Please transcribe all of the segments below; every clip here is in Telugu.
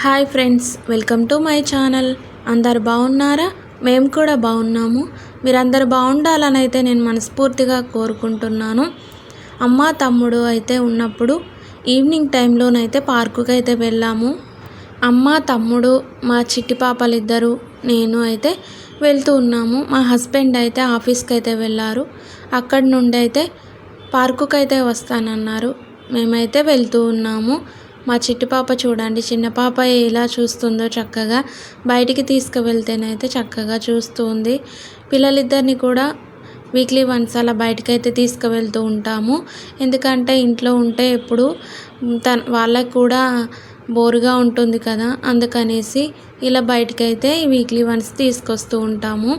Hi friends, welcome to my channel. అందరు బాగున్నారా? మేము కూడా బాగున్నాము. మీరందరు బాగుండాలని అయితే నేను మనస్ఫూర్తిగా కోరుకుంటున్నాను. అమ్మ తమ్ముడు అయితే ఉన్నప్పుడు ఈవినింగ్ టైంలోనైతే పార్కుకి అయితే వెళ్ళాము. అమ్మ తమ్ముడు మా చిట్టి పాపలిద్దరు నేను అయితే వెళ్తూ ఉన్నాము. మా హస్బెండ్ అయితే ఆఫీస్కి అయితే వెళ్ళారు. అక్కడి నుండి అయితే పార్కుకి అయితే వస్తానన్నారు. మేమైతే వెళ్తూ ఉన్నాము. మా చిట్టి పాప చూడండి, చిన్న పాప ఎలా చూస్తుందో చక్కగా. బయటికి తీసుకువెళ్తేనైతే చక్కగా చూస్తుంది. పిల్లలిద్దరిని కూడా వీక్లీ వన్స్ అలా బయటకైతే తీసుకువెళ్తూ ఉంటాము. ఎందుకంటే ఇంట్లో ఉంటే ఎప్పుడు వాళ్ళకి కూడా బోరుగా ఉంటుంది కదా, అందుకనేసి ఇలా బయటకైతే వీక్లీ వన్స్ తీసుకొస్తూ ఉంటాము.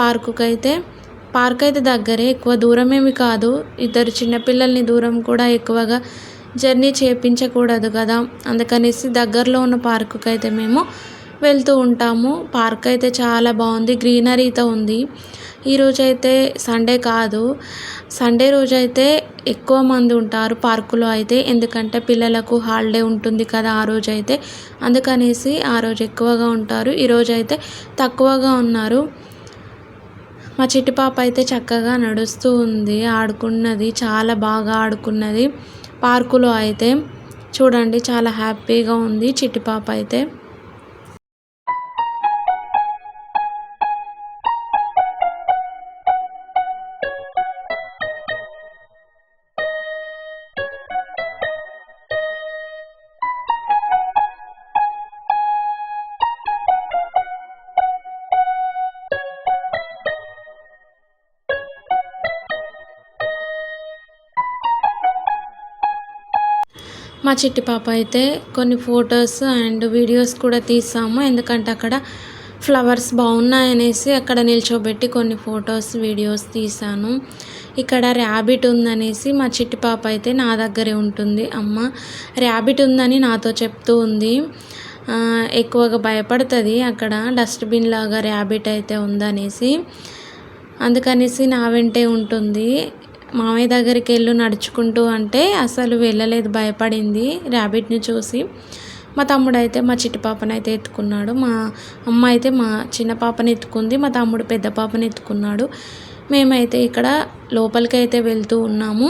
పార్క్ అయితే దగ్గరే, ఎక్కువ దూరమేమి కాదు. ఇద్దరు చిన్నపిల్లల్ని దూరం కూడా ఎక్కువగా జర్నీ చేయించకూడదు కదా, అందుకనేసి దగ్గరలో ఉన్న పార్కుకి అయితే మేము వెళ్తూ ఉంటాము. పార్క్ అయితే చాలా బాగుంది, గ్రీనరీతో ఉంది. ఈరోజైతే సండే కాదు, సండే రోజైతే ఎక్కువ మంది ఉంటారు పార్కులో అయితే. ఎందుకంటే పిల్లలకు హాలిడే ఉంటుంది కదా ఆ రోజైతే, అందుకనేసి ఆ రోజు ఎక్కువగా ఉంటారు. ఈరోజైతే తక్కువగా ఉన్నారు. మా చిట్టి పాప అయితే చక్కగా నడుస్తూ ఉంది, ఆడుకున్నది, చాలా బాగా ఆడుకున్నది. పార్కులో అయితే చూడండి, చాలా హ్యాపీగా ఉంది చిట్టి పాప అయితే. మా చిట్టి పాప అయితే కొన్ని ఫొటోస్ అండ్ వీడియోస్ కూడా తీసాము. ఎందుకంటే అక్కడ ఫ్లవర్స్ బాగున్నాయనేసి అక్కడ నిల్చోబెట్టి కొన్ని ఫొటోస్ వీడియోస్ తీసాను. ఇక్కడ ర్యాబిట్ ఉందనేసి మా చిట్టి పాప అయితే నా దగ్గరే ఉంటుంది. అమ్మ ర్యాబిట్ ఉందని నాతో చెప్తూ ఉంది. ఎక్కువగా భయపడుతుంది అక్కడ డస్ట్బిన్ లాగా ర్యాబిట్ అయితే ఉందనేసి, అందుకనేసి నా వెంటే ఉంటుంది. మామయ్య దగ్గరికి వెళ్ళు నడుచుకుంటూ అంటే అసలు వెళ్ళలేదు, భయపడింది ర్యాబిట్ని చూసి. మా తమ్ముడు అయితే మా చిట్టి పాపని అయితే ఎత్తుకున్నాడు. మా అమ్మ అయితే మా చిన్న పాపని ఎత్తుకుంది, మా తమ్ముడు పెద్ద పాపని ఎత్తుకున్నాడు. మేమైతే ఇక్కడ లోపలికి అయితే వెళ్తూ ఉన్నాము.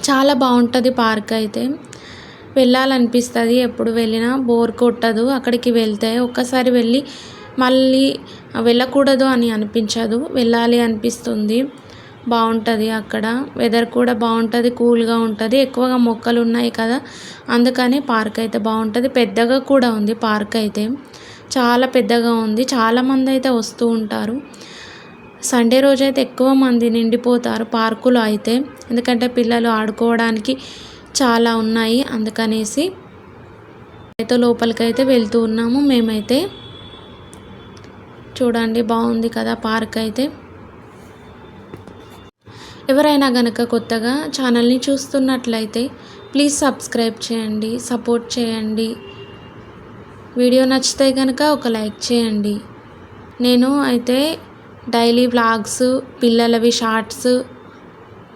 చాలా బాగుంటుంది పార్క్ అయితే, వెళ్ళాలనిపిస్తుంది. ఎప్పుడు వెళ్ళినా బోర్ కొట్టదు. అక్కడికి వెళ్తే ఒక్కసారి వెళ్ళి మళ్ళీ వెళ్ళకూడదు అని అనిపించదు, వెళ్ళాలి అనిపిస్తుంది. బాగుంటుంది అక్కడ, వెదర్ కూడా బాగుంటుంది, కూల్గా ఉంటుంది. ఎక్కువగా మొక్కలు ఉన్నాయి కదా, అందుకని పార్క్ అయితే బాగుంటుంది. పెద్దగా కూడా ఉంది పార్క్ అయితే, చాలా పెద్దగా ఉంది. చాలామంది అయితే వస్తూ ఉంటారు. సండే రోజు అయితే ఎక్కువ మంది నిండిపోతారు పార్కులో అయితే, ఎందుకంటే పిల్లలు ఆడుకోవడానికి చాలా ఉన్నాయి. అందుకనేసి అయితే లోపలికైతే వెళ్తూ ఉన్నాము మేమైతే. చూడండి, బాగుంది కదా పార్క్ అయితే. ఎవరైనా గనక కొత్తగా ఛానల్ని చూస్తున్నట్లయితే ప్లీజ్ సబ్స్క్రైబ్ చేయండి, సపోర్ట్ చేయండి. వీడియో నచ్చితే కనుక ఒక లైక్ చేయండి. నేను అయితే డైలీ వ్లాగ్స్, పిల్లలవి షార్ట్స్,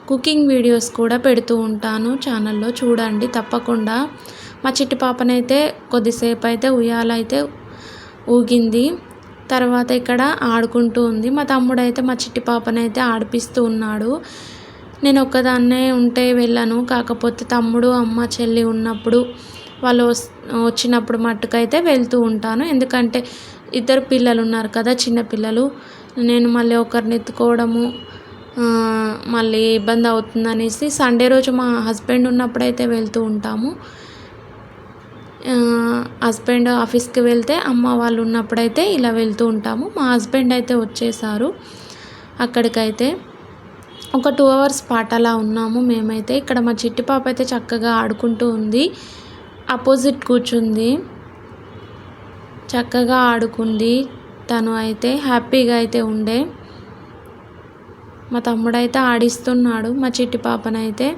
కుకింగ్ వీడియోస్ కూడా పెడుతూ ఉంటాను ఛానల్లో, చూడండి తప్పకుండా. మా చిట్టి పాపనైతే కొద్దిసేపు అయితే ఉయ్యాల అయితే ఊగింది, తర్వాత ఇక్కడ ఆడుకుంటూ ఉంది. మా తమ్ముడు అయితే మా చిట్టి పాపనైతే ఆడిపిస్తూ ఉన్నాడు. నేను ఒక్కదాన్నే ఉంటే వెళ్ళను, కాకపోతే తమ్ముడు అమ్మ చెల్లి ఉన్నప్పుడు, వాళ్ళు వచ్చినప్పుడు మట్టుకైతే వెళ్తూ ఉంటాను. ఎందుకంటే ఇద్దరు పిల్లలు ఉన్నారు కదా, చిన్నపిల్లలు. నేను మళ్ళీ ఒకరిని ఎత్తుకోవడము మళ్ళీ ఇబ్బంది అవుతుందనేసి సండే రోజు మా హస్బెండ్ ఉన్నప్పుడైతే వెళ్తూ ఉంటాము. హస్బెండ్ ఆఫీస్కి వెళ్తే అమ్మ వాళ్ళు ఉన్నప్పుడైతే ఇలా వెళ్తూ ఉంటాము. మా హస్బెండ్ అయితే వచ్చేసారు. అక్కడికైతే ఒక 2 hours పాటు అలా ఉన్నాము మేమైతే. ఇక్కడ మా చిట్టి పాప అయితే చక్కగా ఆడుకుంటూ ఉంది, అపోజిట్ కూర్చుంది, చక్కగా ఆడుకుంది. తను అయితే హ్యాపీగా అయితే ఉండే. మా తమ్ముడైతే ఆడిస్తున్నాడు మా చిట్టి పాపనైతే.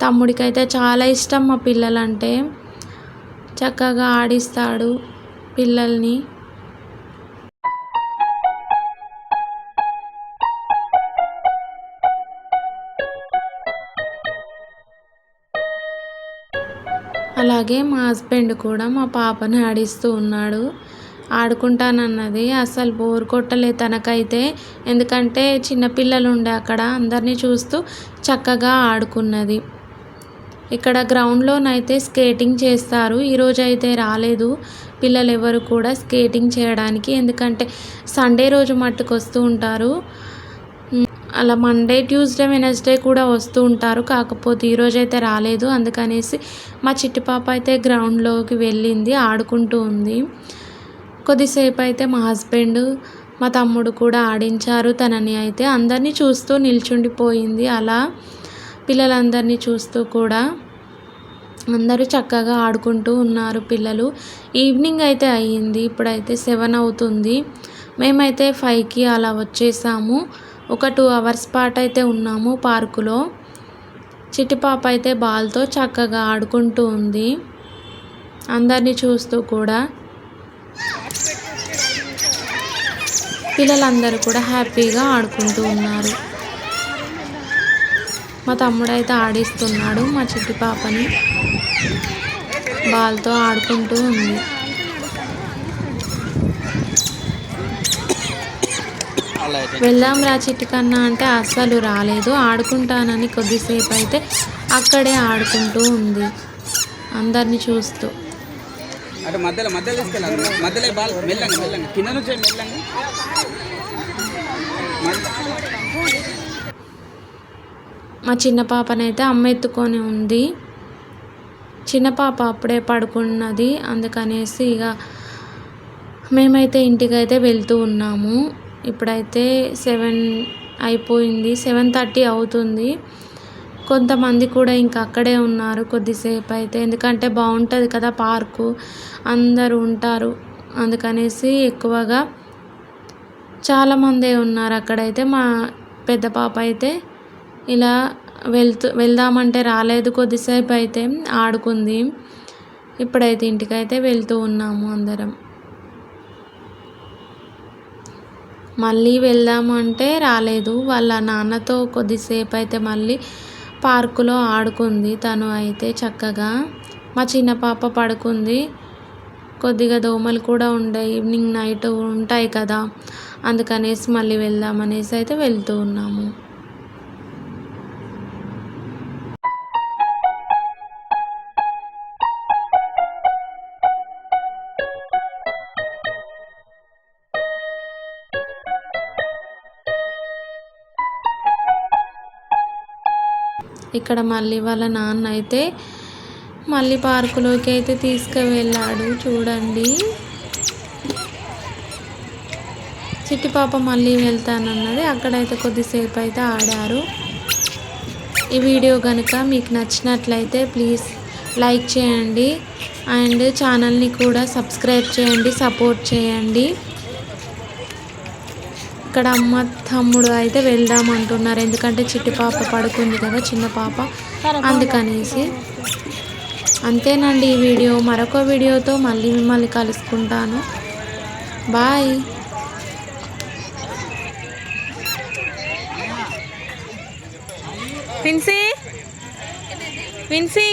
తమ్ముడికైతే చాలా ఇష్టం మా పిల్లలంటే, చక్కగా ఆడిస్తాడు పిల్లల్ని. అలా అలాగే మా హస్బెండ్ కూడా మా పాపని ఆడిస్తూ ఉన్నాడు. ఆడుకుంటానన్నది అసలు బోర్ కొట్టలే తనకైతే, ఎందుకంటే చిన్నపిల్లలు ఉండే అక్కడ అందరినీ చూస్తూ చక్కగా ఆడుకున్నది. ఇక్కడ గ్రౌండ్లోనైతే స్కేటింగ్ చేస్తారు. ఈరోజు అయితే రాలేదు పిల్లలు ఎవరు కూడా స్కేటింగ్ చేయడానికి, ఎందుకంటే సండే రోజు మట్టుకు వస్తూ ఉంటారు. అలా మండే, ట్యూస్డే, వెనస్డే కూడా వస్తూ ఉంటారు. కాకపోతే ఈరోజు అయితే రాలేదు. అందుకనేసి మా చిట్టి పాప అయితే గ్రౌండ్లోకి వెళ్ళింది, ఆడుకుంటూ ఉంది. కొద్దిసేపు అయితే మా హస్బెండ్, మా తమ్ముడు కూడా ఆడించారు తనని. అయితే అందరినీ చూస్తూ నిల్చుండిపోయింది. అలా పిల్లలందరినీ చూస్తూ కూడా అందరూ చక్కగా ఆడుకుంటూ ఉన్నారు పిల్లలు. ఈవినింగ్ అయితే అయ్యింది, ఇప్పుడైతే 7 అవుతుంది. మేమైతే 5కి అలా వచ్చేసాము. ఒక 2 అవర్స్ పాటు అయితే ఉన్నాము పార్కులో. చిట్టి పాప అయితే బాల్తో చక్కగా ఆడుకుంటూ ఉంది, అందరినీ చూస్తూ కూడా. పిల్లలందరూ కూడా హ్యాపీగా ఆడుకుంటూ ఉన్నారు. మా తమ్ముడు అయితే ఆడిస్తున్నాడు మా చిట్టి పాపని, బాల్తో ఆడుకుంటూ ఉంది. వెళ్దాం రా చిట్టి కన్నా అంటే అస్సలు రాలేదు. ఆడుకుంటానని కొద్దిసేపు అయితే అక్కడే ఆడుకుంటూ ఉంది అందరినీ చూస్తూ. మా చిన్న పాపనైతే అమ్మ ఎత్తుకొని ఉంది. చిన్న పాప అప్పుడే పడుకున్నది, అందుకనేసి ఇక మేమైతే ఇంటికైతే వెళ్తూ ఉన్నాము. ఇప్పుడైతే 7 అయిపోయింది, 7:30 అవుతుంది. కొంతమంది కూడా ఇంకా అక్కడే ఉన్నారు కొద్దిసేపు అయితే, ఎందుకంటే బాగుంటుంది కదా పార్కు, అందరూ ఉంటారు. అందుకనేసి ఎక్కువగా చాలామందే ఉన్నారు అక్కడైతే. మా పెద్ద పాప అయితే ఇలా వెళ్దామంటే రాలేదు, కొద్దిసేపు అయితే ఆడుకుంది. ఇప్పుడైతే ఇంటికైతే వెళ్తూ ఉన్నాము అందరం. మళ్ళీ వెళ్దామంటే రాలేదు. వాళ్ళ నాన్నతో కొద్దిసేపు అయితే మళ్ళీ పార్కులో ఆడుకుంది తను అయితే చక్కగా. మా చిన్న పాప పడుకుంది. కొద్దిగా దోమలు కూడా ఉండే, ఈవినింగ్ నైట్ ఉంటాయి కదా, అందుకనేసి మళ్ళీ వెళ్దామనేసి అయితే వెళ్తూ ఉన్నాము. ఇక్కడ మళ్ళీ వాళ్ళ నాన్న అయితే మళ్ళీ పార్కులోకి అయితే తీసుకువెళ్ళాడు. చూడండి, చిట్టి పాప మళ్ళీ వెళ్తానన్నది. అక్కడైతే కొద్దిసేపు అయితే ఆడారు. ఈ వీడియో కనుక మీకు నచ్చినట్లయితే ప్లీజ్ లైక్ చేయండి అండ్ ఛానల్ని కూడా సబ్స్క్రైబ్ చేయండి, సపోర్ట్ చేయండి. ఇక్కడ అమ్మ తమ్ముడు అయితే వెళ్దాం అంటున్నారు, ఎందుకంటే చిట్టి పాప పడుకుంది కదా చిన్న పాప, అందుకనేసి. అంతేనండి ఈ వీడియో. మరొక వీడియోతో మళ్ళీ మిమ్మల్ని కలుసుకుంటాను. బాయ్. విన్సీ